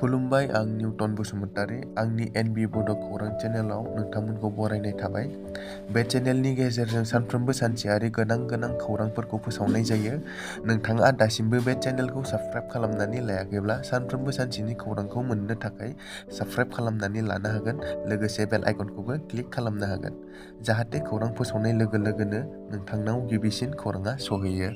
खुलुमबाय आं निउटन बसुमतारी आंनि एनबि बड' खौरां चेनेलाव नोंथांमोनखौ बरायनाय थाबाय। बे चेनेलनि गेजेरजों सानफ्रोमबो सानसेयारि गोनां खौरांफोरखौ फोसावनाय जायो। नोंथाङा दासिमबो बे चेनेलखौ साबस्क्राइब खालामनानै लायाखैब्ला सानफ्रोमबो सानसेनि खौरांखौ मोननो थाखाय साबस्क्राइब खालामनानै लानो हागोन। लोगोसे बेल आइकनखौबो क्लिक खालामनो हागोन जाहाथे खौरां फोसावनाय लोगो लोगोनो नोंथांनाव गिबिसिन खौराङा सहैयो।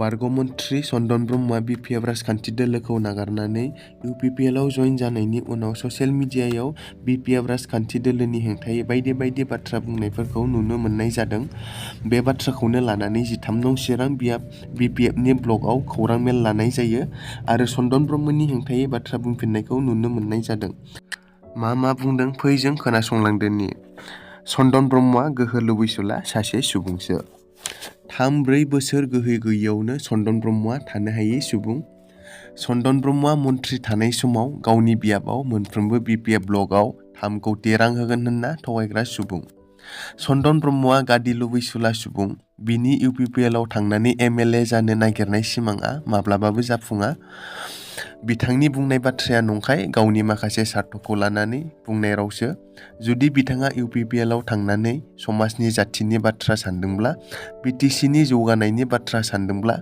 बारग' मन्थ्रि सनदन ब्रह्मआ बिपिएफ राजखान्थि दोलोखौ नागारनानै इउपिपिएलआव जइन जानायनि उनाव ससियेल मिडियायाव बिपिएफ राजखान्थि दोलोनि हेंथायै बायदि बाथ्रा बुंनायफोरखौ नुनो मोननाय जादों। बे बाथ्राखौनो लानानै 13 नं चिरां बिपिएफनि ब्लगआव खौरां मेल लानाय जायो आरो सनदन ब्रह्मनि हेंथायै बाथ्रा बुंफिननायखौ नुनो मोननाय जादों। मा बुंदों फै जों खोनासंलांदोनि। सनदन ब्रह्मआ गोहो लुबैसुला सासे सुबुंसो। 3-4 बोसोर गोहो गैयैयावनो सनदन ब्रह्मआ थानो हायै सुबुं। सनदन ब्रह्मआ मन्थ्रि थानाय समाव गावनि बियाबाव मोनफ्रोमबो बिपिएफ ब्लगआव 3 कौटि रां होगोन होनना थगायग्रा सुबुं। सनदन ब्रह्मआ गादि लुबैसुला सुबुं। बिनि इउपिपिएलआव थांनानै एमएलए जानो नागिरनाय सिमांआ माब्लाबाबो जाफुङा। बिथांनि बुंनाय बाथ्राया नंखाय गावनि माखासे सार्थखौ लानानै बुंनाय रावसो। जुदि बिथाङा इउपिपिएलआव थांनानै समाजनि जाथिनि बाथ्रा सानदोंब्ला बिटिसिनि जौगानायनि बाथ्रा सानदोंब्ला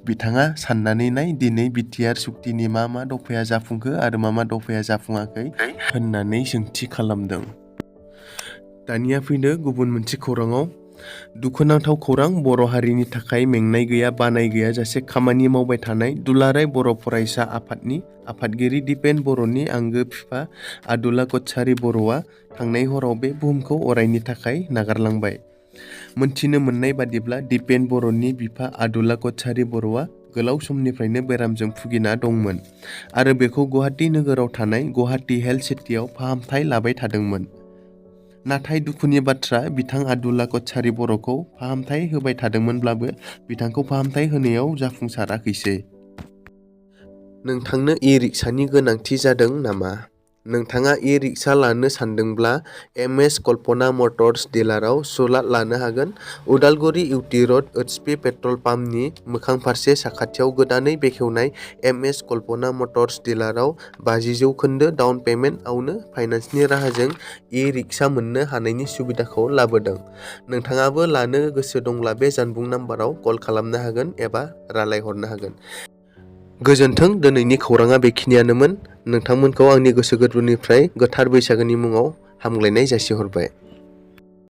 बिथाङा साननानै नाय दिनै बिटिआर सुक्तिनि मा दफाया जाफुंखो आरो मा दफाया जाफुङाखै होननानै सोंथि खालामदों। दानिया फैदो गुबुन मोनसे खौराङाव। दुखुनांथाव खौरां बर' हारिनि थाखाय मेंनाय गैया बानाय गैयाजासे खामानि मावबाय थानाय दुलाराय बर' फरायसा आफादनि आफादगिरि दिपेन बर'नि आंगो बिफा आदुला कछारी बर'आ थांनाय हराव बे बुहुमखौ अरायनि थाखाय नागारलांबाय। मोनथिनो मोननाय बादिब्ला दिपेन बर'नि बिफा आदुला कछारी बर'आ गोलाव समनिफ्रायनो बेरामजों भुगिना दंमोन आरो बेखौ गुवाहाटी नोगोराव थानाय गुवाहाटी हेल्थ सिटियाव फाहामथाय लाबाय थादोंमोन। नाथाय दुखुनि बाथ्रा बिथां आदुला कछारी बर'खौ फाहामथाय होबाय थादोंमोनब्लाबो बिथांखौ फाहामथाय होनायाव जाफुंसाराखैसै। नोंथांनो इ-रिक्सानि गोनांथि जादों नामा? नोंथाङा इ-रिक्सा लानो सानदोंब्ला एमएस कल्पना मटर्स डिलाराव सुलाद लानो हागोन। उदालगुरि इउटि रड ओटसपि पेट्रल पाम्पनि मोखां फारसे साखाथियाव गोदानै बेखेवनाय एमएस कल्पना मटर्स डिलाराव 50% डाउन पेमेन्टआवनो फाइनान्सनि राहाजों इ-रिक्सा मोननो हानायनि सुबिदाखौ लाबोदों। नोंथाङाबो लानो गोसो दंब्ला बे जानबुं नाम्बाराव कल खालामनो हागोन एबा रायलायहरनो हागोन। गोजोन्थों दिनैनि खौराङा बेखिनियानोमोन। नोंथांमोनखौ आंनि गोसो गोरबोनिफ्राय गोथार बैसागोनि मुङाव हामग्लायनाय जासिहरबाय।